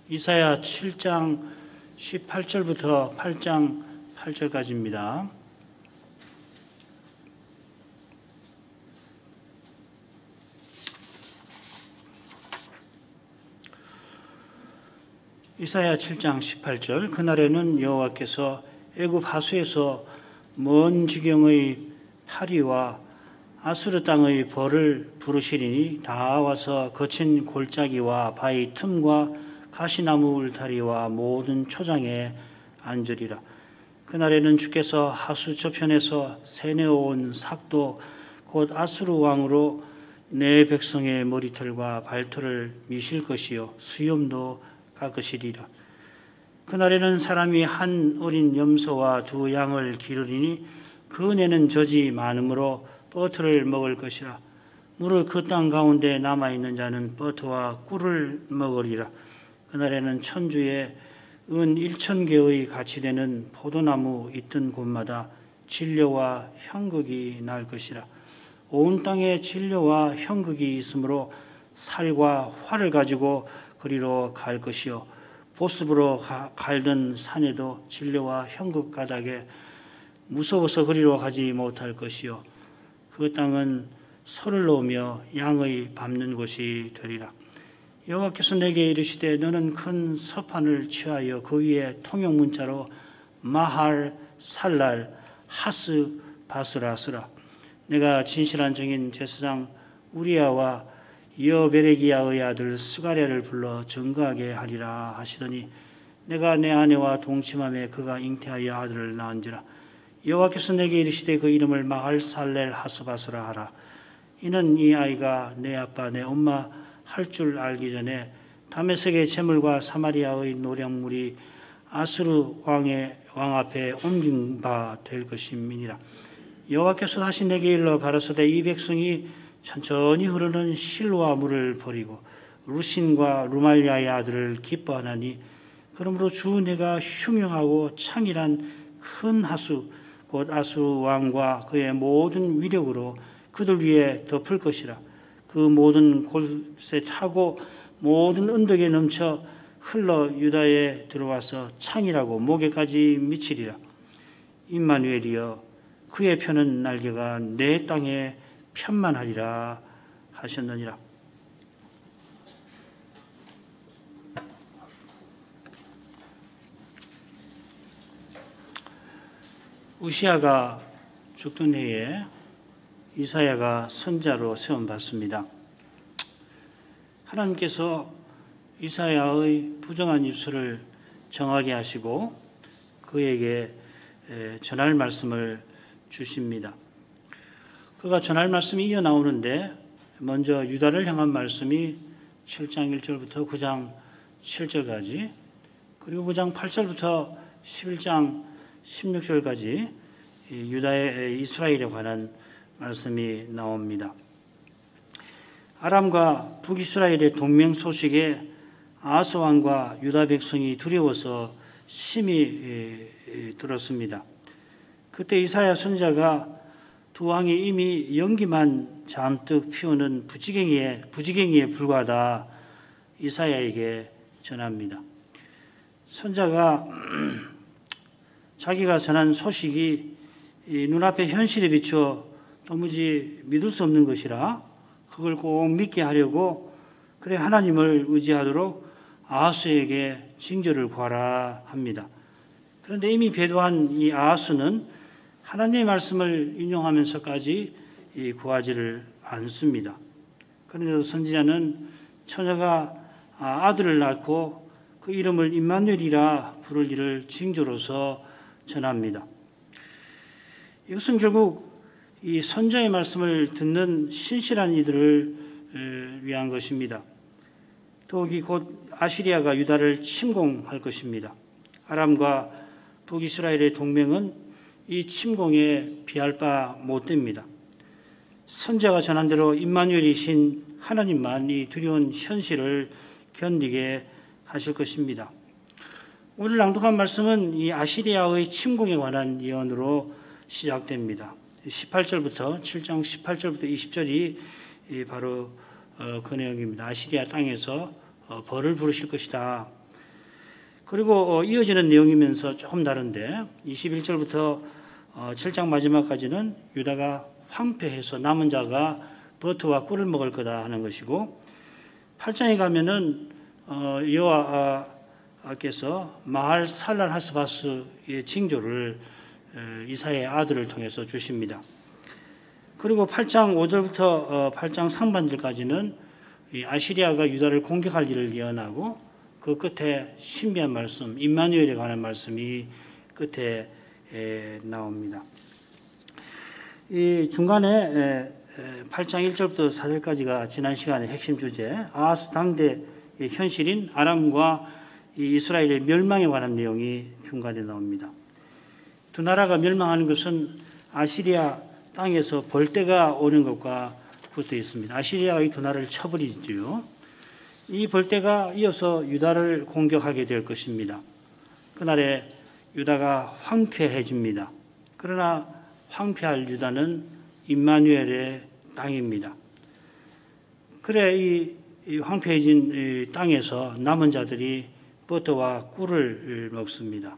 이사야 7장 18절부터 8장 8절까지입니다. 이사야 7장 18절. 그날에는 여호와께서 애굽 하수에서 먼 지경의 파리와 아수르 땅의 벌을 부르시리니 다 와서 거친 골짜기와 바위 틈과 가시나무 울타리와 모든 초장에 앉으리라. 그날에는 주께서 하수 저편에서 새내어온 삭도 곧 아수르 왕으로 내 백성의 머리털과 발털을 미실 것이요 수염도 깎으시리라. 그날에는 사람이 한 어린 염소와 두 양을 기르리니 그 은혜는 젖이 많으므로 버터를 먹을 것이라. 무릇 그 땅 가운데 남아있는 자는 버터와 꿀을 먹으리라. 그날에는 천주에 은 1,000개의 가치 되는 포도나무 있던 곳마다 진료와 향극이 날 것이라. 온 땅에 진료와 향극이 있으므로 살과 활을 가지고 그리로 갈 것이요 보습으로 갈던 산에도 진료와 향극 가닥에 무서워서 그리로 가지 못할 것이요 그 땅은 소를 놓으며 양의 밟는 곳이 되리라. 여호와께서 내게 이르시되 너는 큰 서판을 취하여 그 위에 통용 문자로 마할 살랄 하스 바스라 쓰라. 내가 진실한 정인 제사장 우리야와 여베레기야의 아들 스가랴를 불러 증거하게 하리라 하시더니 내가 내 아내와 동침함에 그가 잉태하여 아들을 낳은지라. 여호와께서 내게 이르시되 그 이름을 마할살렐 하스바스라 하라. 이는 이 아이가 내 아빠 내 엄마 할 줄 알기 전에 다메섹의 제물과 사마리아의 노량물이 아수르 왕의 왕 앞에 옮긴 바 될 것임이니라. 여호와께서 다시 내게 일러 가라사대 이 백성이 천천히 흐르는 실로아 물을 버리고 루신과 루말리아의 아들을 기뻐하나니 그러므로 주 내가 흉흉하고 창일한 큰 하수 곧 아수르 왕과 그의 모든 위력으로 그들 위에 덮을 것이라. 그 모든 곳에 타고 모든 언덕에 넘쳐 흘러 유다에 들어와서 창이라고 목에까지 미치리라. 임마누엘이여 그의 펴는 날개가 내 땅에 편만하리라 하셨느니라. 우시아가 죽던 해에 이사야가 선자로 세움받습니다. 하나님께서 이사야의 부정한 입술을 정하게 하시고 그에게 전할 말씀을 주십니다. 그가 전할 말씀이 이어 나오는데 먼저 유다를 향한 말씀이 7장 1절부터 9장 7절까지 그리고 9장 8절부터 11장 16절까지 유다의 이스라엘에 관한 말씀이 나옵니다. 아람과 북이스라엘의 동맹 소식에 아하스 왕과 유다 백성이 두려워서 심히 들었습니다. 그때 이사야 선지자가 두 왕이 이미 연기만 잔뜩 피우는 부지갱이에 불과하다 이사야에게 전합니다. 선지자가 자기가 전한 소식이 눈앞에 현실에 비춰 도무지 믿을 수 없는 것이라 그걸 꼭 믿게 하려고 그래 하나님을 의지하도록 아하스에게 징조를 구하라 합니다. 그런데 이미 배도한 이 아하스는 하나님의 말씀을 인용하면서까지 구하지를 않습니다. 그런데도 선지자는 처녀가 아들을 낳고 그 이름을 임마누엘이라 부를 일을 징조로서 전합니다. 이것은 결국 이 선자의 말씀을 듣는 신실한 이들을 위한 것입니다. 더욱이 곧 아시리아가 유다를 침공할 것입니다. 아람과 북이스라엘의 동맹은 이 침공에 비할 바 못됩니다. 선자가 전한 대로 임마누엘이신 하나님만 이 두려운 현실을 견디게 하실 것입니다. 오늘 낭독한 말씀은 이 아시리아의 침공에 관한 예언으로 시작됩니다. 18절부터 7장 18절부터 20절이 바로 그 내용입니다. 아시리아 땅에서 벌을 부르실 것이다. 그리고 이어지는 내용이면서 조금 다른데 21절부터 7장 마지막까지는 유다가 황폐해서 남은 자가 버터와 꿀을 먹을 거다 하는 것이고, 8장에 가면은 여호와께서 마할 살랄 하스바스의 징조를 이사야의 아들을 통해서 주십니다. 그리고 8장 5절부터 8장 상반절까지는 아시리아가 유다를 공격할 일을 예언하고, 그 끝에 신비한 말씀, 임마누엘에 관한 말씀이 끝에 나옵니다. 이 중간에 8장 1절부터 4절까지가 지난 시간의 핵심 주제, 아하스 당대의 현실인 아람과 이스라엘의 멸망에 관한 내용이 중간에 나옵니다. 두 나라가 멸망하는 것은 아시리아 땅에서 벌떼가 오는 것과 붙어 있습니다. 아시리아가 이 두 나라를 쳐버리지요. 이 벌떼가 이어서 유다를 공격하게 될 것입니다. 그날에 유다가 황폐해집니다. 그러나 황폐할 유다는 임마누엘의 땅입니다. 그래 이 황폐해진 땅에서 남은 자들이 버터와 꿀을 먹습니다.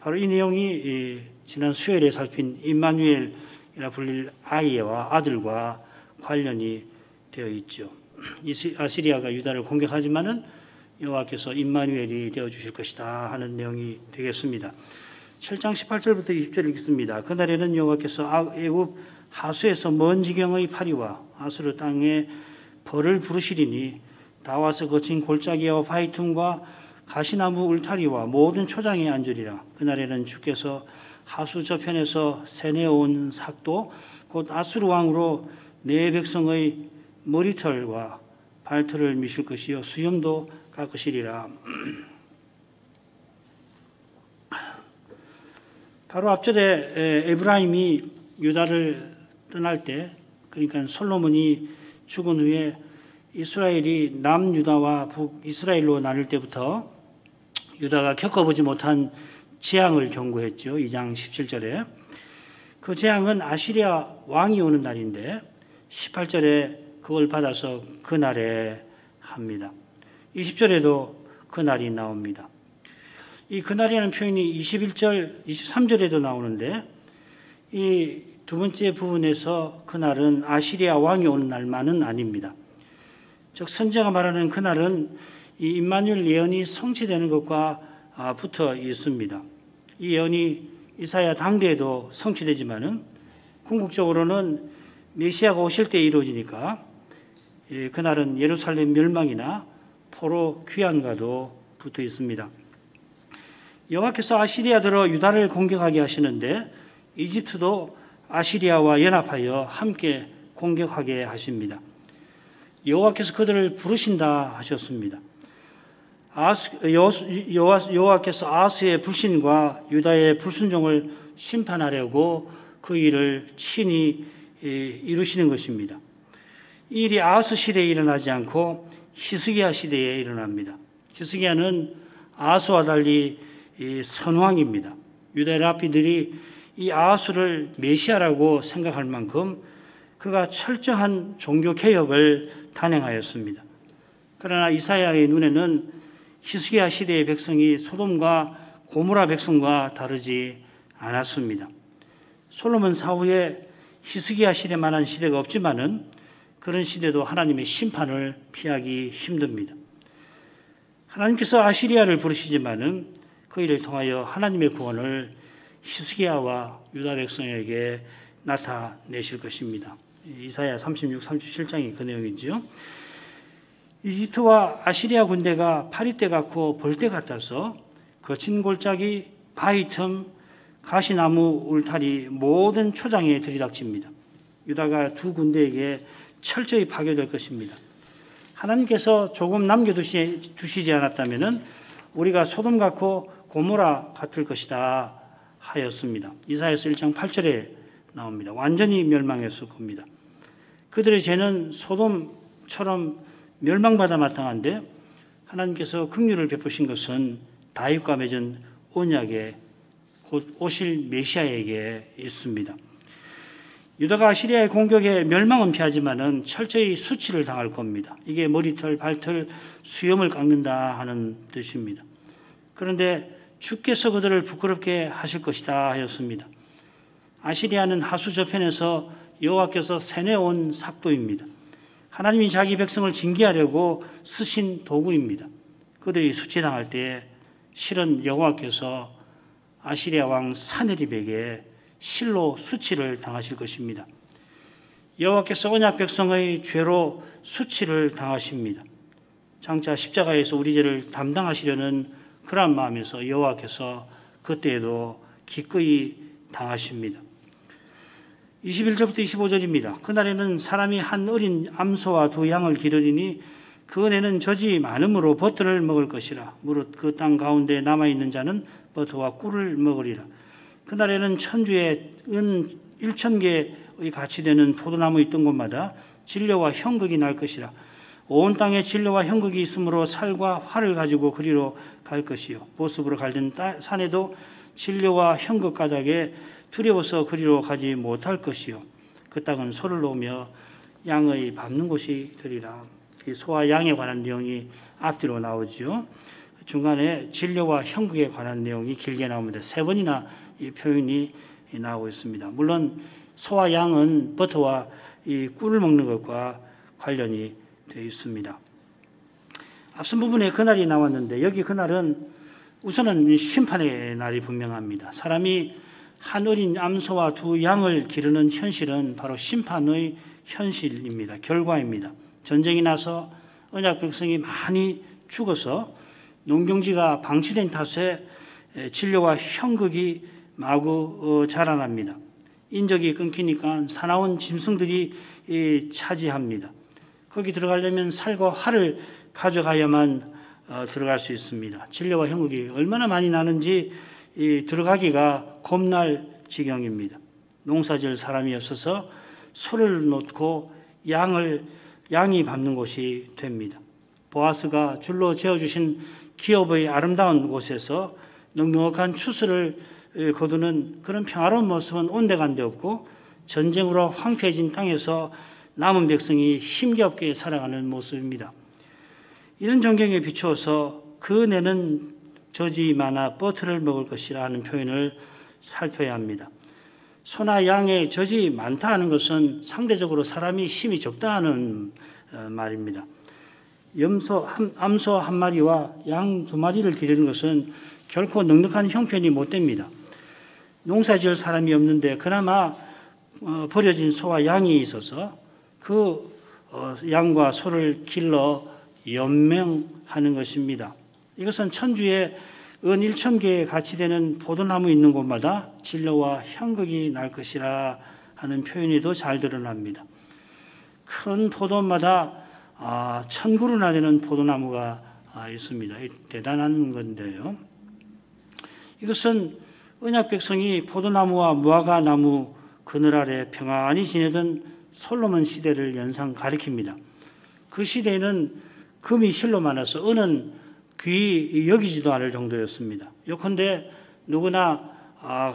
바로 이 내용이 지난 수요일에 살핀 임마누엘이라 불릴 아이와 아들과 관련이 되어 있죠. 아시리아가 유다를 공격하지만은 여호와께서 임마누엘이 되어 주실 것이다 하는 내용이 되겠습니다. 7장 18절부터 20절 읽습니다. 그날에는 여호와께서 애굽 하수에서 먼 지경의 파리와 아수르 땅에 벌을 부르시리니 다 와서 거친 골짜기와 바위틈과 가시나무 울타리와 모든 초장에 앉으리라. 그날에는 주께서 하수 저편에서 세내온 삭도 곧 아수르 왕으로 내 백성의 머리털과 발털을 미실 것이요 수염도 깎으시리라. 바로 앞절에 에브라임이 유다를 떠날 때, 그러니까 솔로몬이 죽은 후에 이스라엘이 남유다와 북이스라엘로 나눌 때부터 유다가 겪어보지 못한 재앙을 경고했죠. 2장 17절에. 그 재앙은 아시리아 왕이 오는 날인데 18절에 그걸 받아서 그날에 합니다. 20절에도 그날이 나옵니다. 이 그날이라는 표현이 21절, 23절에도 나오는데 이 두 번째 부분에서 그날은 아시리아 왕이 오는 날만은 아닙니다. 즉 선지자가 말하는 그날은 이 임마누엘 예언이 성취되는 것과 붙어 있습니다. 이 예언이 이사야 당대에도 성취되지만은 궁극적으로는 메시아가 오실 때 이루어지니까 그날은 예루살렘 멸망이나 포로 귀환과도 붙어 있습니다. 여호와께서 아시리아들어 유다를 공격하게 하시는데 이집트도 아시리아와 연합하여 함께 공격하게 하십니다. 여호와께서 그들을 부르신다 하셨습니다. 여호와께서 아하스의 불신과 유다의 불순종을 심판하려고 그 일을 친히 이루시는 것입니다. 이 일이 아하스 시대에 일어나지 않고 히스기야 시대에 일어납니다. 히스기야는 아하스와 달리 선왕입니다. 유다의 랍비들이 이 아하스를 메시아라고 생각할 만큼 그가 철저한 종교 개혁을 단행하였습니다. 그러나 이사야의 눈에는 히스기야 시대의 백성이 소돔과 고모라 백성과 다르지 않았습니다. 솔로몬 사후에 히스기야 시대만한 시대가 없지만은 그런 시대도 하나님의 심판을 피하기 힘듭니다. 하나님께서 아시리아를 부르시지만은 그 일을 통하여 하나님의 구원을 히스기야와 유다 백성에게 나타내실 것입니다. 이사야 36, 37장이 그 내용이죠. 이집트와 아시리아 군대가 파리떼 같고 벌떼 같아서 거친 골짜기, 바위틈, 가시나무 울타리 모든 초장에 들이닥칩니다. 유다가 두 군대에게 철저히 파괴될 것입니다. 하나님께서 조금 남겨두시지 않았다면 우리가 소돔 같고 고모라 같을 것이다 하였습니다. 이사야서 1장 8절에 나옵니다. 완전히 멸망했을 겁니다. 그들의 죄는 소돔처럼 멸망받아 마땅한데 하나님께서 긍휼을 베푸신 것은 다윗과 맺은 언약에 곧 오실 메시아에게 있습니다. 유다가 아시리아의 공격에 멸망은 피하지만은 철저히 수치를 당할 겁니다. 이게 머리털, 발털, 수염을 깎는다 하는 뜻입니다. 그런데 주께서 그들을 부끄럽게 하실 것이다 하였습니다. 아시리아는 하수 저편에서 여호와께서 세뇌온 삭도입니다. 하나님이 자기 백성을 징계하려고 쓰신 도구입니다. 그들이 수치당할 때에 실은 여호와께서 아시리아 왕 사네립에게 실로 수치를 당하실 것입니다. 여호와께서 언약 백성의 죄로 수치를 당하십니다. 장차 십자가에서 우리 죄를 담당하시려는 그러한 마음에서 여호와께서 그때에도 기꺼이 당하십니다. 21절부터 25절입니다. 그날에는 사람이 한 어린 암소와 두 양을 기르리니 그 은혜는 젖이 많음으로 버터를 먹을 것이라. 무릇 그 땅 가운데 남아있는 자는 버터와 꿀을 먹으리라. 그날에는 천주에 은 1,000개의 가치 되는 포도나무 있던 곳마다 진료와 형극이 날 것이라. 온 땅에 진료와 형극이 있으므로 살과 활을 가지고 그리로 갈 것이요. 보습으로 갈던 산에도 진료와 형극 가닥에 두려워서 그리로 가지 못할 것이요. 그 땅은 소를 놓으며 양의 밟는 곳이 되리라. 소와 양에 관한 내용이 앞뒤로 나오지요. 중간에 진료와 형극에 관한 내용이 길게 나옵니다. 3번이나 이 표현이 나오고 있습니다. 물론 소와 양은 버터와 이 꿀을 먹는 것과 관련이 되어 있습니다. 앞선 부분에 그날이 나왔는데 여기 그날은 우선은 심판의 날이 분명합니다. 사람이 한 어린 암소와 두 양을 기르는 현실은 바로 심판의 현실입니다. 결과입니다. 전쟁이 나서 언약 백성이 많이 죽어서 농경지가 방치된 탓에 진료와 형극이 마구 자라납니다. 인적이 끊기니까 사나운 짐승들이 차지합니다. 거기 들어가려면 살과 활을 가져가야만 들어갈 수 있습니다. 진료와 형극이 얼마나 많이 나는지 들어가기가 겁날 지경입니다. 농사질 사람이 없어서 소를 놓고 양이 밟는 곳이 됩니다. 보아스가 줄로 재어주신 기업의 아름다운 곳에서 넉넉한 추수를 거두는 그런 평화로운 모습은 온데간데 없고 전쟁으로 황폐해진 땅에서 남은 백성이 힘겹게 살아가는 모습입니다. 이런 전경에 비추어서 그 내는 젖이 많아 버터를 먹을 것이라 하는 표현을 살펴야 합니다. 소나 양의 젖이 많다 하는 것은 상대적으로 사람이 힘이 적다 하는 말입니다. 암소 한 마리와 양 2마리를 기르는 것은 결코 넉넉한 형편이 못 됩니다. 농사 지을 사람이 없는데 그나마 버려진 소와 양이 있어서 그 양과 소를 길러 연명하는 것입니다. 이것은 천주에 은 1,000개에 가치 되는 포도나무 있는 곳마다 진료와 형극이 날 것이라 하는 표현이 더 잘 드러납니다. 큰 포도마다 1,000그루나 되는 포도나무가 있습니다. 대단한 건데요. 이것은 언약 백성이 포도나무와 무화과나무 그늘 아래 평안히 지내던 솔로몬 시대를 연상 가리킵니다. 그 시대에는 금이 실로 많아서 은은 귀히 여기지도 않을 정도였습니다. 요컨대 누구나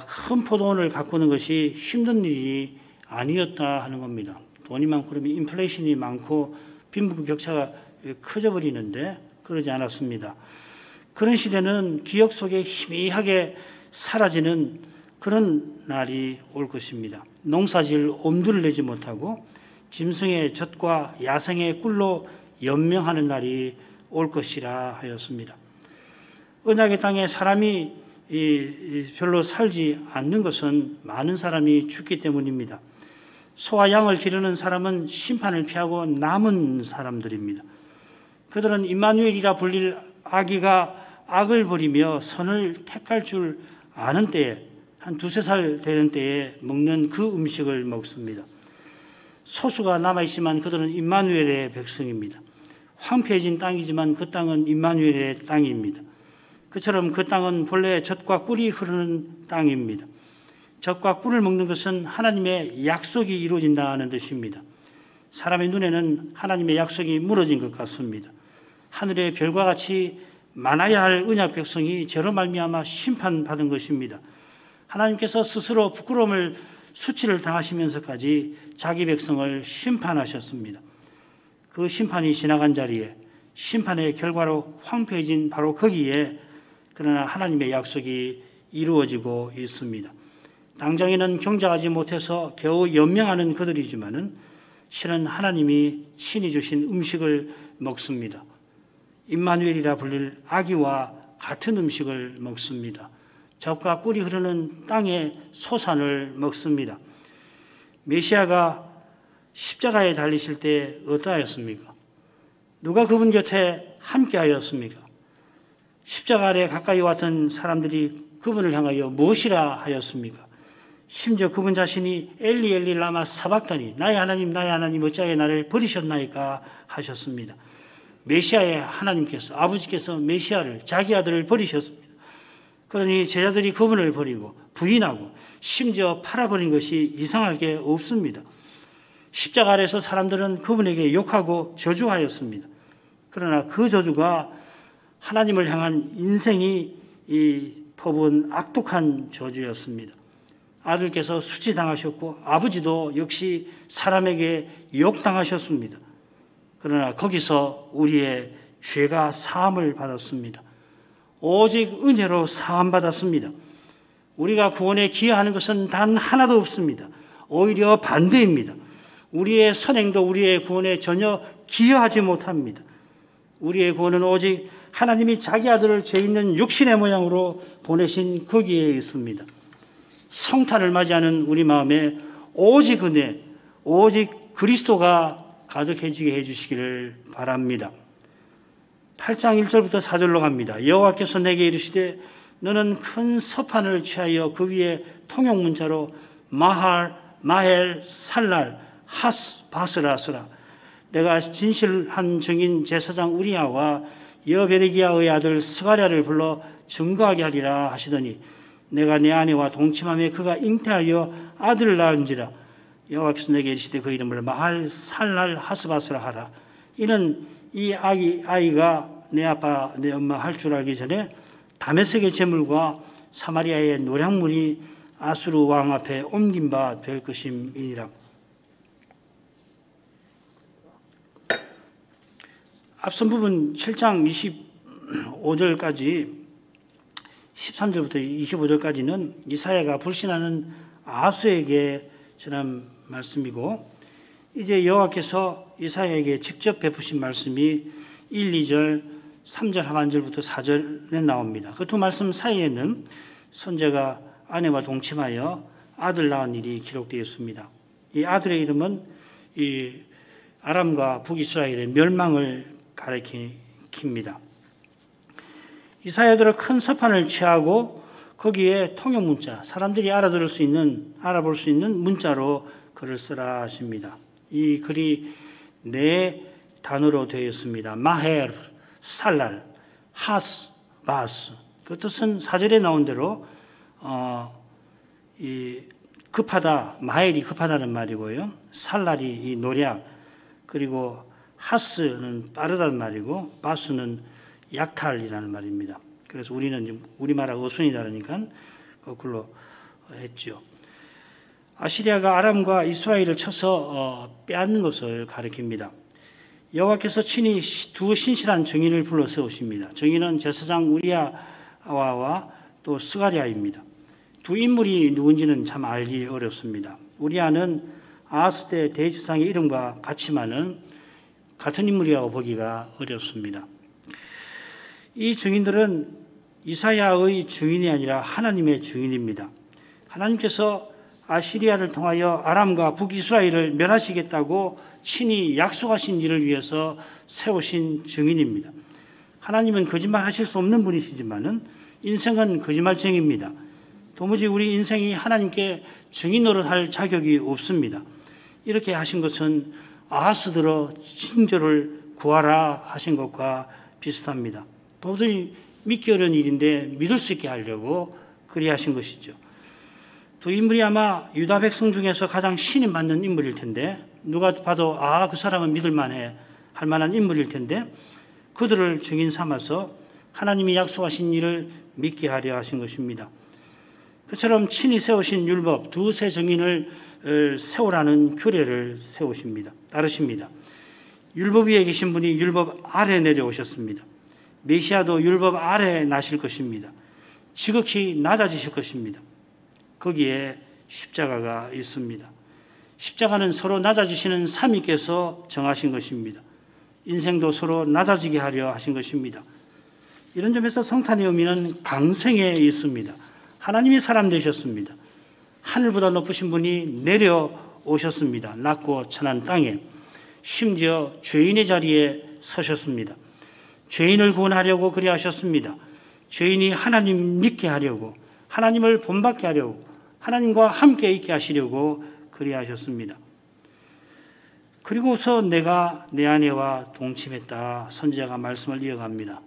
큰 포도원을 가꾸는 것이 힘든 일이 아니었다 하는 겁니다. 돈이 많고 그러면 인플레이션이 많고 빈부격차가 커져 버리는데 그러지 않았습니다. 그런 시대는 기억 속에 희미하게 사라지는 그런 날이 올 것입니다. 농사질 엄두를 내지 못하고 짐승의 젖과 야생의 꿀로 연명하는 날이 올 것이라 하였습니다. 언약의 땅에 사람이 별로 살지 않는 것은 많은 사람이 죽기 때문입니다. 소와 양을 기르는 사람은 심판을 피하고 남은 사람들입니다. 그들은 임마누엘이라 불릴 아기가 악을 버리며 선을 택할 줄 아는 때에 한 2-3살 되는 때에 먹는 그 음식을 먹습니다. 소수가 남아있지만 그들은 임마누엘의 백성입니다. 황폐해진 땅이지만 그 땅은 임마누엘의 땅입니다. 그처럼 그 땅은 본래 젖과 꿀이 흐르는 땅입니다. 젖과 꿀을 먹는 것은 하나님의 약속이 이루어진다는 뜻입니다. 사람의 눈에는 하나님의 약속이 무너진 것 같습니다. 하늘의 별과 같이 많아야 할 언약 백성이 죄로 말미암아 심판받은 것입니다. 하나님께서 스스로 부끄러움을 수치를 당하시면서까지 자기 백성을 심판하셨습니다. 그 심판이 지나간 자리에 심판의 결과로 황폐해진 바로 거기에 그러나 하나님의 약속이 이루어지고 있습니다. 당장에는 경작하지 못해서 겨우 연명하는 그들이지만은 실은 하나님이 친히 주신 음식을 먹습니다. 임마누엘이라 불릴 아기와 같은 음식을 먹습니다. 젖과 꿀이 흐르는 땅의 소산을 먹습니다. 메시아가 십자가에 달리실 때 어떠하였습니까? 누가 그분 곁에 함께 하였습니까? 십자가 아래 가까이 왔던 사람들이 그분을 향하여 무엇이라 하였습니까? 심지어 그분 자신이 엘리 엘리 라마 사박다니 나의 하나님 어찌하여 나를 버리셨나이까 하셨습니다. 메시아의 하나님께서 아버지께서 메시아를 자기 아들을 버리셨습니다. 그러니 제자들이 그분을 버리고 부인하고 심지어 팔아버린 것이 이상할 게 없습니다. 십자가 아래서 사람들은 그분에게 욕하고 저주하였습니다. 그러나 그 저주가 하나님을 향한 인생이 퍼부은 악독한 저주였습니다. 아들께서 수치당하셨고 아버지도 역시 사람에게 욕당하셨습니다. 그러나 거기서 우리의 죄가 사함을 받았습니다. 오직 은혜로 사함받았습니다. 우리가 구원에 기여하는 것은 단 하나도 없습니다. 오히려 반대입니다. 우리의 선행도 우리의 구원에 전혀 기여하지 못합니다. 우리의 구원은 오직 하나님이 자기 아들을 죄 있는 육신의 모양으로 보내신 거기에 있습니다. 성탄을 맞이하는 우리 마음에 오직 은혜, 오직 그리스도가 가득해지게 해주시기를 바랍니다. 8장 1절부터 4절로 갑니다. 여호와께서 내게 이르시되 너는 큰 서판을 취하여 그 위에 통용문자로 마헬 살랄 하스 바스라 쓰라. 내가 진실한 증인 제사장 우리야와 여베레기야의 아들 스가랴를 불러 증거하게 하리라 하시더니 내가 내 아내와 동침하며 그가 잉태하여 아들을 낳은지라. 여호와께서 내게 이르시되 그 이름을 마할 살랄 하스바스라 하라. 이는 이 아이가 내 아빠 내 엄마 할 줄 알기 전에 다메섹의 제물과 사마리아의 노량물이 아수르 왕 앞에 옮긴 바 될 것임이니라. 앞선 부분 7장 25절까지 13절부터 25절까지는 이사야가 불신하는 아수에게 전한 말씀이고 이제 여호와께서 이사야에게 직접 베푸신 말씀이 1, 2절, 3절 하반절부터 4절에 나옵니다. 그 두 말씀 사이에는 선제가 아내와 동침하여 아들 낳은 일이 기록되어 있습니다. 이 아들의 이름은 이 아람과 북이스라엘의 멸망을 가리킵니다. 이사야들은 큰 서판을 취하고 거기에 통용문자, 사람들이 알아볼 수 있는 문자로 글을 쓰라 하십니다. 이 글이 네 단어로 되어 있습니다. 마헬, 살랄, 하스, 바스. 그 뜻은 사절에 나온 대로 급하다, 마헬이 급하다는 말이고요. 살랄이 이 노략, 그리고 하스는 빠르다는 말이고 바스는 약탈이라는 말입니다. 그래서 우리는 우리말하고 어순이 다르니까 거꾸로 했죠. 아시리아가 아람과 이스라엘을 쳐서 빼앗는 것을 가리킵니다. 여호와께서 친히 두 신실한 증인을 불러 세우십니다. 증인은 제사장 우리야와 또 스가랴입니다. 두 인물이 누군지는 참 알기 어렵습니다. 우리야는 아하스 때 대제사장의 이름과 같지만은 같은 인물이라고 보기가 어렵습니다. 이 증인들은 이사야의 증인이 아니라 하나님의 증인입니다. 하나님께서 아시리아를 통하여 아람과 북이스라엘을 멸하시겠다고 친히 약속하신 일을 위해서 세우신 증인입니다. 하나님은 거짓말하실 수 없는 분이시지만은 인생은 거짓말쟁이입니다. 도무지 우리 인생이 하나님께 증인 노릇할 자격이 없습니다. 이렇게 하신 것은 아하스들어 징조를 구하라 하신 것과 비슷합니다. 도저히 믿기 어려운 일인데 믿을 수 있게 하려고 그리하신 것이죠. 두 인물이 아마 유다 백성 중에서 가장 신임 받는 인물일 텐데 누가 봐도 그 사람은 믿을만해 할 만한 인물일 텐데 그들을 증인 삼아서 하나님이 약속하신 일을 믿게 하려 하신 것입니다. 그처럼 친히 세우신 율법 두세 증인을 세우라는 규례를 따르십니다. 율법 위에 계신 분이 율법 아래 내려오셨습니다. 메시아도 율법 아래 나실 것입니다. 지극히 낮아지실 것입니다. 거기에 십자가가 있습니다. 십자가는 서로 낮아지시는 삼위께서 정하신 것입니다. 인생도 서로 낮아지게 하려 하신 것입니다. 이런 점에서 성탄의 의미는 강생에 있습니다. 하나님이 사람 되셨습니다. 하늘보다 높으신 분이 내려오셨습니다. 낮고 천한 땅에 심지어 죄인의 자리에 서셨습니다. 죄인을 구원하려고 그리하셨습니다. 죄인이 하나님 믿게 하려고, 하나님을 본받게 하려고, 하나님과 함께 있게 하시려고 그리하셨습니다. 그리고서 내가 내 아내와 동침했다. 선지자가 말씀을 이어갑니다.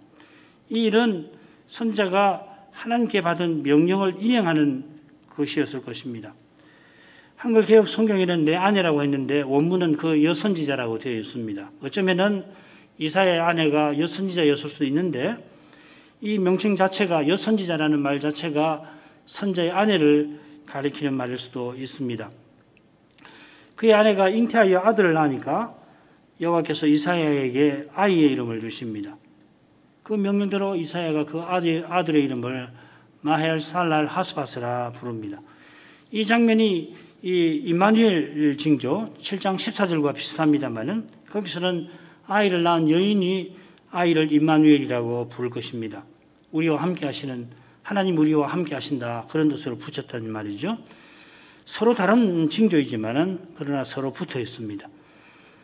이 일은 선지자가 하나님께 받은 명령을 이행하는 것이었을 것입니다. 한글 개역 성경에는 내 아내라고 했는데 원문은 그 여선지자라고 되어 있습니다. 어쩌면은 이사야의 아내가 여선지자였을 수도 있는데 이 명칭 자체가 여선지자라는 말 자체가 선지자의 아내를 가리키는 말일 수도 있습니다. 그의 아내가 잉태하여 아들을 낳으니까 여호와께서 이사야에게 아이의 이름을 주십니다. 그 명령대로 이사야가 그 아들의 이름을 마헬살랄 하스바스라 부릅니다. 이 장면이 이 임마누엘 징조 7장 14절과 비슷합니다만은 거기서는 아이를 낳은 여인이 아이를 임마누엘이라고 부를 것입니다. 우리와 함께 하시는 하나님 우리와 함께 하신다 그런 뜻으로 붙였다는 말이죠. 서로 다른 징조이지만은 그러나 서로 붙어 있습니다.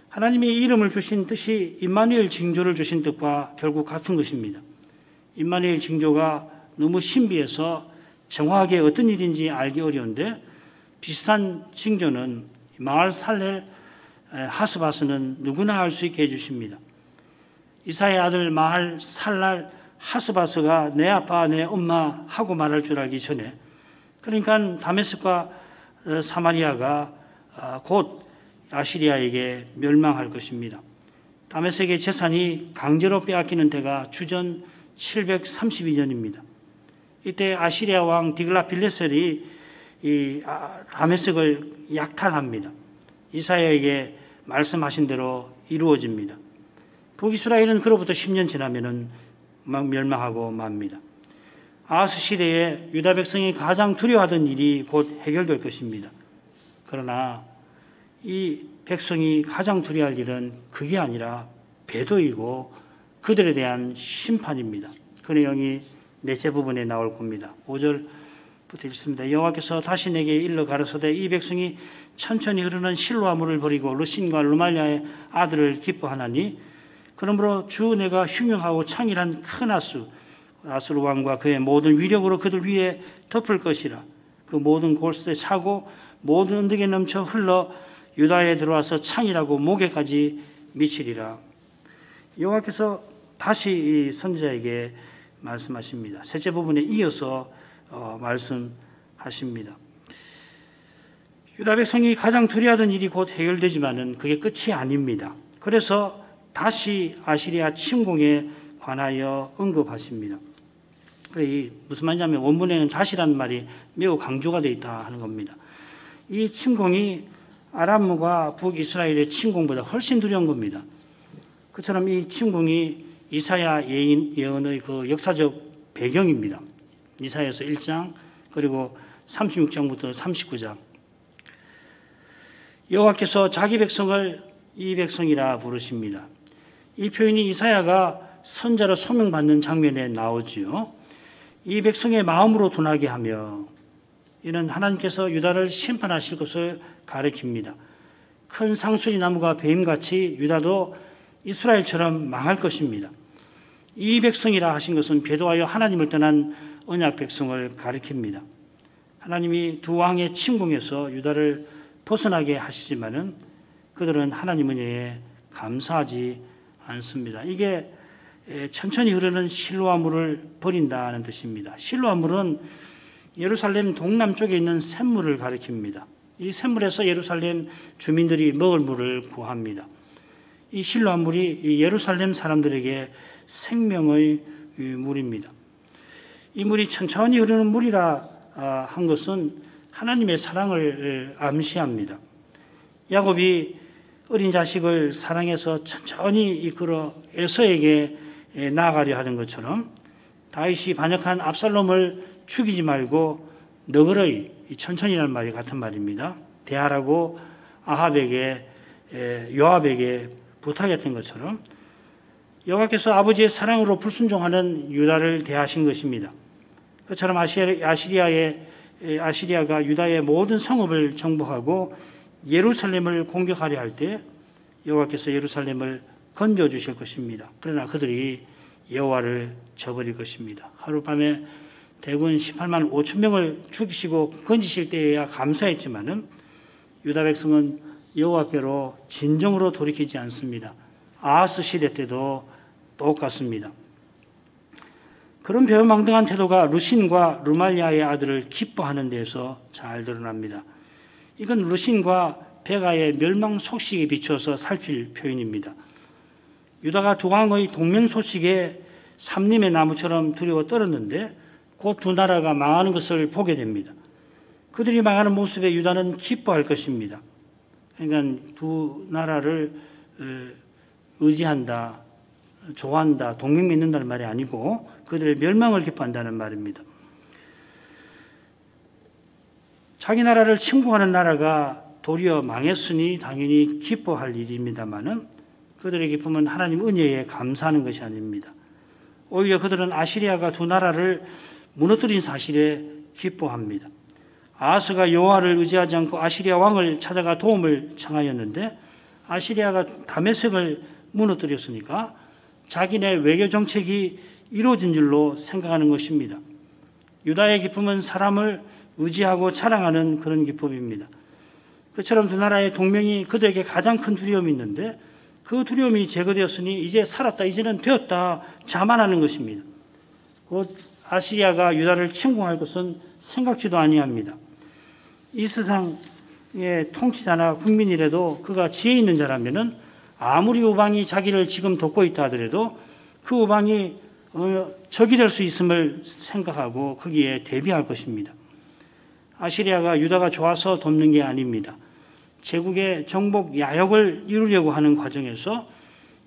하나님이 이름을 주신 뜻이 임마누엘 징조를 주신 뜻과 결국 같은 것입니다. 임마누엘 징조가 너무 신비해서 정확하게 어떤 일인지 알기 어려운데 비슷한 징조는 마할살렐 하스바스는 누구나 알 수 있게 해주십니다. 이사의 아들 마할살랄 하스바스가 내 아빠 내 엄마 하고 말할 줄 알기 전에 그러니까 다메섹과 사마리아가 곧 아시리아에게 멸망할 것입니다. 다메섹의 재산이 강제로 빼앗기는 때가 주전 732년입니다. 이때 아시리아 왕 디글라필레셀이 이 다메섹을 약탈합니다. 이사야에게 말씀하신 대로 이루어집니다. 북이스라엘은 그로부터 10년 지나면은 막 멸망하고 맙니다. 아하스 시대에 유다 백성이 가장 두려워하던 일이 곧 해결될 것입니다. 그러나 이 백성이 가장 두려워할 일은 그게 아니라 배도이고 그들에 대한 심판입니다. 그 내용이 넷째 부분에 나올 겁니다. 5절부터 읽습니다. 여호와께서 다시 내게 일러 가라사대 이 백성이 천천히 흐르는 실로아 물을 버리고 르신과 루말리아의 아들을 기뻐하나니 그러므로 주 내가 흉흉하고 창일한 큰 아수르 왕과 그의 모든 위력으로 그들 위에 덮을 것이라. 그 모든 골수에 차고 모든 언덕에 넘쳐 흘러 유다에 들어와서 창이라고 목에까지 미치리라. 여호와께서 다시 이 선지자에게 말씀하십니다. 셋째 부분에 이어서 말씀하십니다. 유다 백성이 가장 두려워하던 일이 곧 해결되지만은 그게 끝이 아닙니다. 그래서 다시 아시리아 침공에 관하여 언급하십니다. 무슨 말이냐면 원문에는 다시라는 말이 매우 강조가 되어 있다 하는 겁니다. 이 침공이 아람과 북이스라엘의 침공보다 훨씬 두려운 겁니다. 그처럼 이 침공이 이사야 예언의 그 역사적 배경입니다. 이사야서 1장 그리고 36장부터 39장. 여호와께서 자기 백성을 이 백성이라 부르십니다. 이 표현이 이사야가 선자로 소명받는 장면에 나오지요. 이 백성의 마음으로 둔하게 하며 이는 하나님께서 유다를 심판하실 것을 가리킵니다. 큰 상수리 나무가 뱀같이 유다도 이스라엘처럼 망할 것입니다. 이 백성이라 하신 것은 배도하여 하나님을 떠난 언약 백성을 가리킵니다. 하나님이 두 왕의 침공에서 유다를 벗어나게 하시지만은 그들은 하나님 은혜에 감사하지 않습니다. 이게 천천히 흐르는 실로아 물을 버린다는 뜻입니다. 실로아 물은 예루살렘 동남쪽에 있는 샘물을 가리킵니다. 이 샘물에서 예루살렘 주민들이 먹을 물을 구합니다. 이 실로아 물이 예루살렘 사람들에게 생명의 물입니다. 이 물이 천천히 흐르는 물이라 한 것은 하나님의 사랑을 암시합니다. 야곱이 어린 자식을 사랑해서 천천히 이끌어 에서에게 나아가려 하던 것처럼 다윗이 반역한 압살롬을 죽이지 말고 너그러이 천천히라는 말이 같은 말입니다. 대하라고 요압에게 부탁했던 것처럼 여호와께서 아버지의 사랑으로 불순종하는 유다를 대하신 것입니다. 그처럼 아시리아가 유다의 모든 성읍을 정복하고 예루살렘을 공격하려 할 때 여호와께서 예루살렘을 건져 주실 것입니다. 그러나 그들이 여호와를 저버릴 것입니다. 하룻밤에 대군 18만 5천 명을 죽이시고 건지실 때에야 감사했지만은 유다 백성은 여호와께로 진정으로 돌이키지 않습니다. 아하스 시대 때도 똑같습니다. 그런 배은망덕한 태도가 르신과 르말리아의 아들을 기뻐하는 데에서 잘 드러납니다. 이건 르신과 베가의 멸망 소식에 비춰서 살필 표현입니다. 유다가 두 왕의 동맹 소식에 삼림의 나무처럼 두려워 떨었는데 곧 두 나라가 망하는 것을 보게 됩니다. 그들이 망하는 모습에 유다는 기뻐할 것입니다. 그러니까 두 나라를 의지한다, 좋아한다, 동맹 맺는다는 말이 아니고 그들의 멸망을 기뻐한다는 말입니다. 자기 나라를 침공하는 나라가 도리어 망했으니 당연히 기뻐할 일입니다마는 그들의 기쁨은 하나님 은혜에 감사하는 것이 아닙니다. 오히려 그들은 아시리아가 두 나라를 무너뜨린 사실에 기뻐합니다. 아하스가 여호와를 의지하지 않고 아시리아 왕을 찾아가 도움을 청하였는데 아시리아가 다메섹을 무너뜨렸으니까 자기네 외교 정책이 이루어진 줄로 생각하는 것입니다. 유다의 기쁨은 사람을 의지하고 자랑하는 그런 기쁨입니다. 그처럼 두 나라의 동맹이 그들에게 가장 큰 두려움이 있는데 그 두려움이 제거되었으니 이제 살았다, 이제는 되었다 자만하는 것입니다. 곧 아시리아가 유다를 침공할 것은 생각지도 아니합니다. 이 세상의 통치자나 국민이라도 그가 지혜 있는 자라면은 아무리 우방이 자기를 지금 돕고 있다 하더라도 그 우방이 적이 될 수 있음을 생각하고 거기에 대비할 것입니다. 아시리아가 유다가 좋아서 돕는 게 아닙니다. 제국의 정복 야욕을 이루려고 하는 과정에서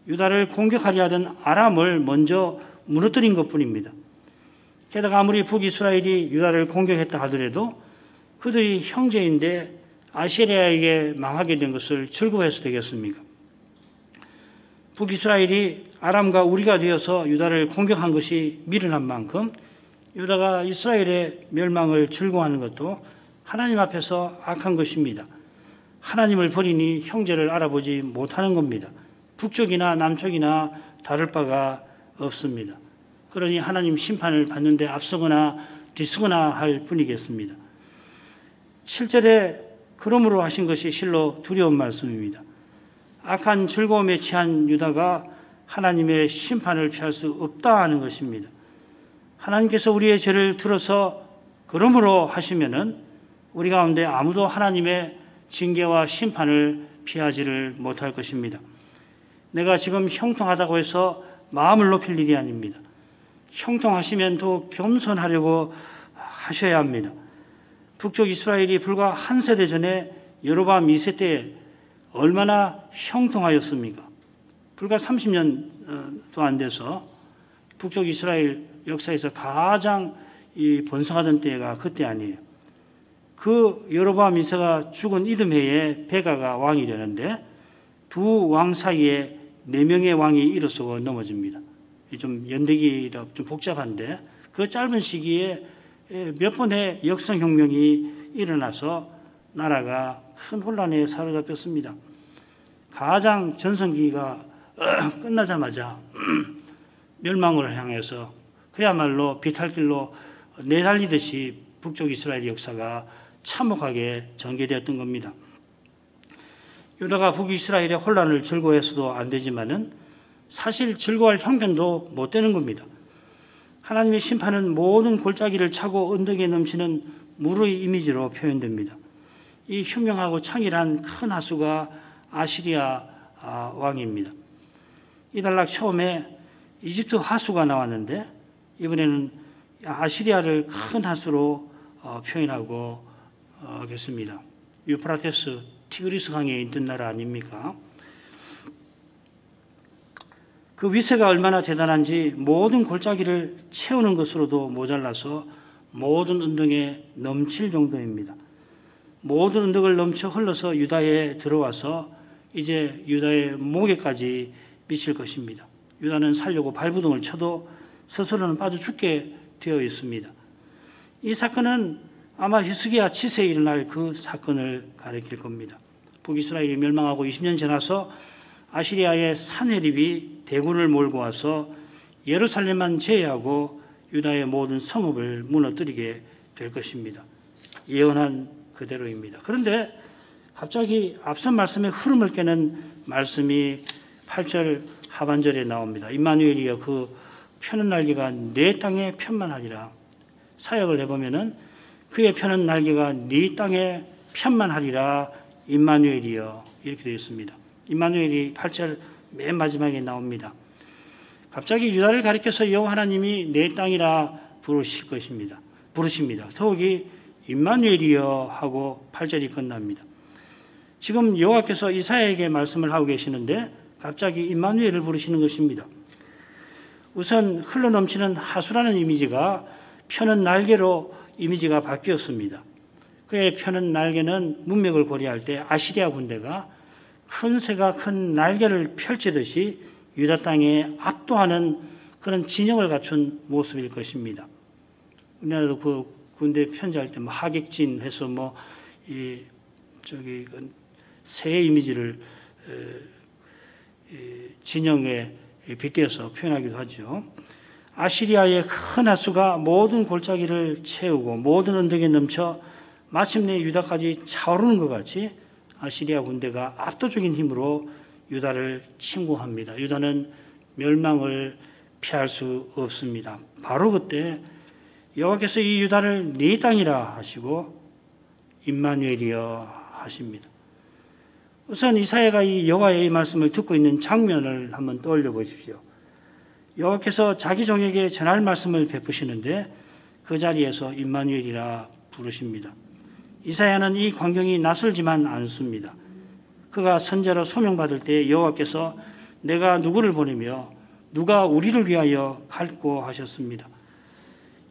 유다를 공격하려 하던 아람을 먼저 무너뜨린 것뿐입니다. 게다가 아무리 북이스라엘이 유다를 공격했다 하더라도 그들이 형제인데 아시리아에게 망하게 된 것을 즐거워해서 되겠습니까? 북이스라엘이 아람과 우리가 되어서 유다를 공격한 것이 미련한 만큼 유다가 이스라엘의 멸망을 즐거워하는 것도 하나님 앞에서 악한 것입니다. 하나님을 버리니 형제를 알아보지 못하는 겁니다. 북쪽이나 남쪽이나 다를 바가 없습니다. 그러니 하나님 심판을 받는데 앞서거나 뒤서거나 할 뿐이겠습니다. 7절에 그러므로 하신 것이 실로 두려운 말씀입니다. 악한 즐거움에 취한 유다가 하나님의 심판을 피할 수 없다 하는 것입니다. 하나님께서 우리의 죄를 들어서 그러므로 하시면은 우리 가운데 아무도 하나님의 징계와 심판을 피하지를 못할 것입니다. 내가 지금 형통하다고 해서 마음을 높일 일이 아닙니다. 형통하시면 더 겸손하려고 하셔야 합니다. 북쪽 이스라엘이 불과 한 세대 전에 여로보암 2세 때 얼마나 형통하였습니까? 불과 30년도 안 돼서 북쪽 이스라엘 역사에서 가장 번성하던 때가 그때 아니에요. 그 여로보암 2세가 죽은 이듬해에 베가가 왕이 되는데 두 왕 사이에 4명의 왕이 일어서고 넘어집니다. 좀 연대기라 좀 복잡한데 그 짧은 시기에 몇 번의 역성혁명이 일어나서 나라가 큰 혼란에 사로잡혔습니다. 가장 전성기가 끝나자마자 멸망을 향해서 그야말로 비탈길로 내달리듯이 북쪽 이스라엘 역사가 참혹하게 전개되었던 겁니다. 유다가 북이스라엘의 혼란을 즐거워해서도 안 되지만은 사실 즐거워할 형편도 못 되는 겁니다. 하나님의 심판은 모든 골짜기를 차고 언덕에 넘치는 물의 이미지로 표현됩니다. 이 흉명하고 창일한 큰 하수가 아시리아 왕입니다. 이달락 처음에 이집트 하수가 나왔는데 이번에는 아시리아를 큰 하수로 표현하고 계십니다. 유프라테스 티그리스 강에 있는 나라 아닙니까? 그 위세가 얼마나 대단한지 모든 골짜기를 채우는 것으로도 모자라서 모든 언덕에 넘칠 정도입니다. 모든 언덕을 넘쳐 흘러서 유다에 들어와서 이제 유다의 목에까지 미칠 것입니다. 유다는 살려고 발부둥을 쳐도 스스로는 빠져 죽게 되어 있습니다. 이 사건은 아마 히스기야 치세에 일어날 그 사건을 가리킬 겁니다. 북이스라엘이 멸망하고 20년 지나서 아시리아의 산헤립이 대군을 몰고 와서 예루살렘만 제외하고 유다의 모든 성읍을 무너뜨리게 될 것입니다. 예언한 그대로입니다. 그런데 갑자기 앞선 말씀의 흐름을 깨는 말씀이 8절 하반절에 나옵니다. 임마누엘이여 그 펴는 날개가 내 땅에 편만하리라. 사역을 해보면은 그의 펴는 날개가 네 땅에 편만하리라. 임마누엘이여 이렇게 되어 있습니다. 임마누엘이 8절 맨 마지막에 나옵니다. 갑자기 유다를 가리켜서 여호와 하나님이 내 땅이라 부르십니다. 더욱이 임마누엘이여 하고 8절이 끝납니다. 지금 여호와께서 이사야에게 말씀을 하고 계시는데 갑자기 임마누엘을 부르시는 것입니다. 우선 흘러넘치는 하수라는 이미지가 펴는 날개로 이미지가 바뀌었습니다. 그의 펴는 날개는 문맥을 고려할 때 아시리아 군대가 큰 새가 큰 날개를 펼치듯이 유다 땅에 압도하는 그런 진영을 갖춘 모습일 것입니다. 우리나라도 그 군대 편지할 때 하객진 해서 새 이미지를 진영에 빗대어서 표현하기도 하죠. 아시리아의 큰 하수가 모든 골짜기를 채우고 모든 언덕에 넘쳐 마침내 유다까지 차오르는 것 같이 아시리아 군대가 압도적인 힘으로 유다를 침공합니다. 유다는 멸망을 피할 수 없습니다. 바로 그때 여호와께서 이 유다를 네 땅이라 하시고 임마누엘이여 하십니다. 우선 이사야가 이 여호와의 말씀을 듣고 있는 장면을 한번 떠올려 보십시오. 여호와께서 자기 종에게 전할 말씀을 베푸시는데 그 자리에서 임마누엘이라 부르십니다. 이사야는 이 광경이 낯설지만 않습니다. 그가 선지자로 소명받을 때 여호와께서 내가 누구를 보내며 누가 우리를 위하여 갈고 하셨습니다.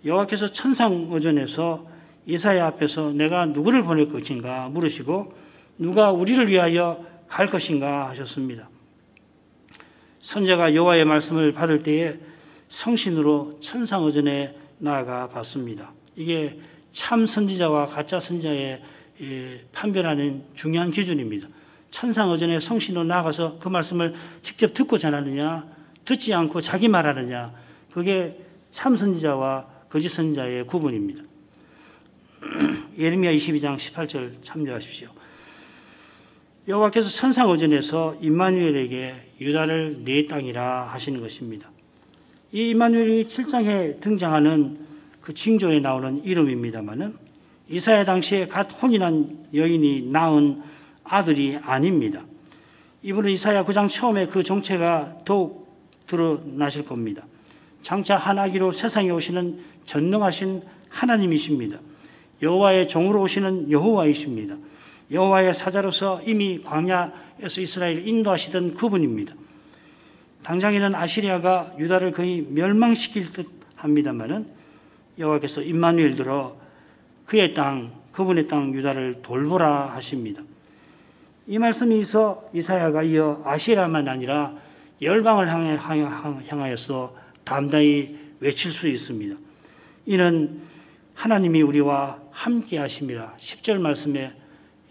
여호와께서 천상어전에서 이사야 앞에서 내가 누구를 보낼 것인가 물으시고 누가 우리를 위하여 갈 것인가 하셨습니다. 선지자가 여호와의 말씀을 받을 때에 성신으로 천상어전에 나아가 봤습니다. 이게 참 선지자와 가짜 선지자의 판별하는 중요한 기준입니다. 천상어전에 성신으로 나아가서 그 말씀을 직접 듣고 전하느냐 듣지 않고 자기 말하느냐 그게 참 선지자와 거짓 선지자의 구분입니다. 예레미야 22장 18절 참조하십시오. 여호와께서 천상어전에서 임마누엘에게 유다를 네 땅이라 하시는 것입니다. 이 임마누엘이 7장에 등장하는 그 징조에 나오는 이름입니다만은 이사야 당시에 갓 혼인한 여인이 낳은 아들이 아닙니다. 이분은 이사야 9장 처음에 그 정체가 더욱 드러나실 겁니다. 장차 한 아기로 세상에 오시는 전능하신 하나님이십니다. 여호와의 종으로 오시는 여호와이십니다. 여호와의 사자로서 이미 광야에서 이스라엘을 인도하시던 그분입니다. 당장에는 아시리아가 유다를 거의 멸망시킬 듯 합니다만은 여호와께서 임마누엘 들어 그의 땅, 그분의 땅 유다를 돌보라 하십니다. 이 말씀이 있어 이사야가 이어 아시리아만 아니라 열방을 향하여서 담대히 외칠 수 있습니다. 이는 하나님이 우리와 함께 하심이라. 10절 말씀에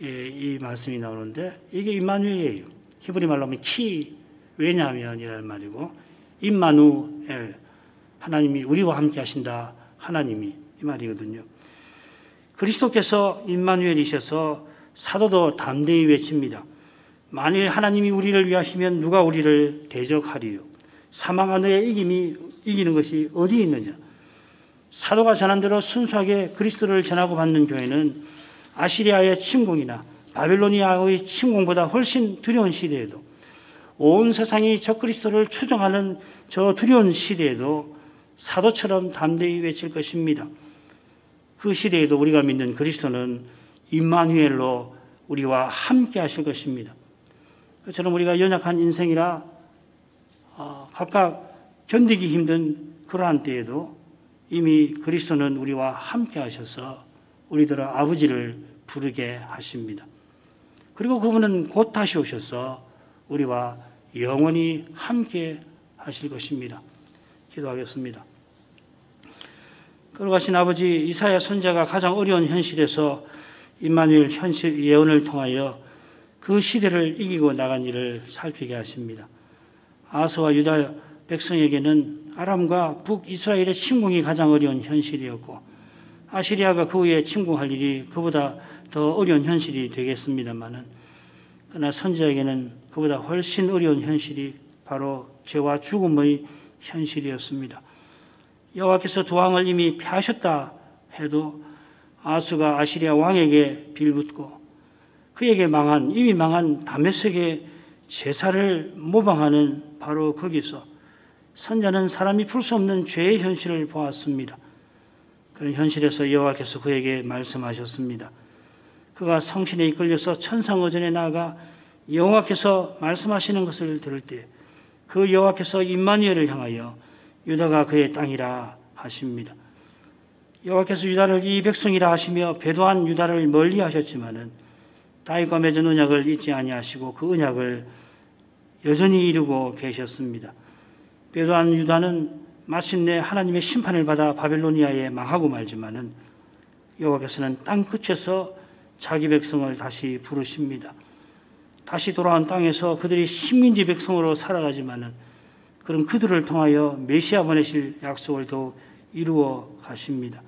이 말씀이 나오는데 이게 임마누엘이에요. 히브리 말로 하면 키 왜냐하면이라는 말이고 임마누엘 하나님이 우리와 함께 하신다. 하나님이 이 말이거든요. 그리스도께서 임마누엘이셔서 사도도 담대히 외칩니다. 만일 하나님이 우리를 위하시면 누가 우리를 대적하리요. 사망 안에 이기는 것이 어디 있느냐. 사도가 전한 대로 순수하게 그리스도를 전하고 받는 교회는 아시리아의 침공이나 바빌로니아의 침공보다 훨씬 두려운 시대에도 온 세상이 저 그리스도를 추종하는 저 두려운 시대에도 사도처럼 담대히 외칠 것입니다. 그 시대에도 우리가 믿는 그리스도는 임마누엘로 우리와 함께 하실 것입니다. 그처럼 우리가 연약한 인생이라 각각 견디기 힘든 그러한 때에도 이미 그리스도는 우리와 함께 하셔서 우리들의 아버지를 부르게 하십니다. 그리고 그분은 곧 다시 오셔서 우리와 영원히 함께 하실 것입니다. 기도하겠습니다. 걸어가신 아버지 이사야 선지자가 가장 어려운 현실에서 임마누엘 현실 예언을 통하여 그 시대를 이기고 나간 일을 살피게 하십니다. 아스와 유다 백성에게는 아람과 북이스라엘의 침공이 가장 어려운 현실이었고 아시리아가 그 후에 침공할 일이 그보다 더 어려운 현실이 되겠습니다마는 그러나 선지자에게는 그보다 훨씬 어려운 현실이 바로 죄와 죽음의 현실이었습니다. 여호와께서 두 왕을 이미 패하셨다 해도 아수가 아시리아 왕에게 빌붙고 그에게 이미 망한 다메섹의 제사를 모방하는 바로 거기서 선자는 사람이 풀 수 없는 죄의 현실을 보았습니다. 그런 현실에서 여호와께서 그에게 말씀하셨습니다. 그가 성신에 이끌려서 천상어전에 나아가 여호와께서 말씀하시는 것을 들을 때 그 여호와께서 임마누엘을 향하여 유다가 그의 땅이라 하십니다. 여호와께서 유다를 이 백성이라 하시며 배도한 유다를 멀리 하셨지만은 다윗과 맺은 언약을 잊지 아니하시고 그 언약을 여전히 이루고 계셨습니다. 배도한 유다는 마침내 하나님의 심판을 받아 바벨로니아에 망하고 말지만은 여호와께서는 땅 끝에서 자기 백성을 다시 부르십니다. 다시 돌아온 땅에서 그들이 식민지 백성으로 살아가지만은 그럼 그들을 통하여 메시아 보내실 약속을 더욱 이루어 가십니다.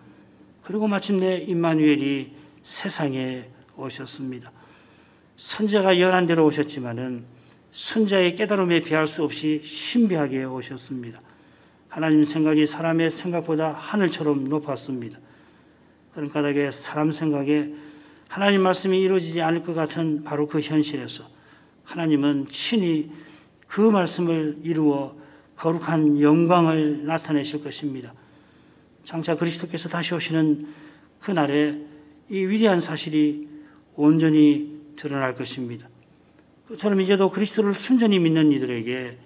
그리고 마침내 임마누엘이 세상에 오셨습니다. 선지자가 예언한 대로 오셨지만은 선지자의 깨달음에 비할 수 없이 신비하게 오셨습니다. 하나님 생각이 사람의 생각보다 하늘처럼 높았습니다. 그런 까닭에 사람 생각에 하나님 말씀이 이루어지지 않을 것 같은 바로 그 현실에서 하나님은 친히 그 말씀을 이루어 거룩한 영광을 나타내실 것입니다. 장차 그리스도께서 다시 오시는 그날에 이 위대한 사실이 온전히 드러날 것입니다. 그처럼 이제도 그리스도를 순전히 믿는 이들에게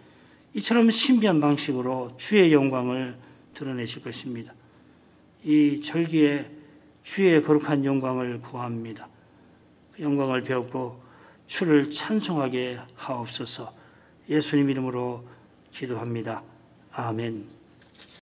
이처럼 신비한 방식으로 주의 영광을 드러내실 것입니다. 이 절기에 주의 거룩한 영광을 구합니다. 그 영광을 배웠고 주를 찬송하게 하옵소서. 예수님 이름으로 기도합니다. 아멘.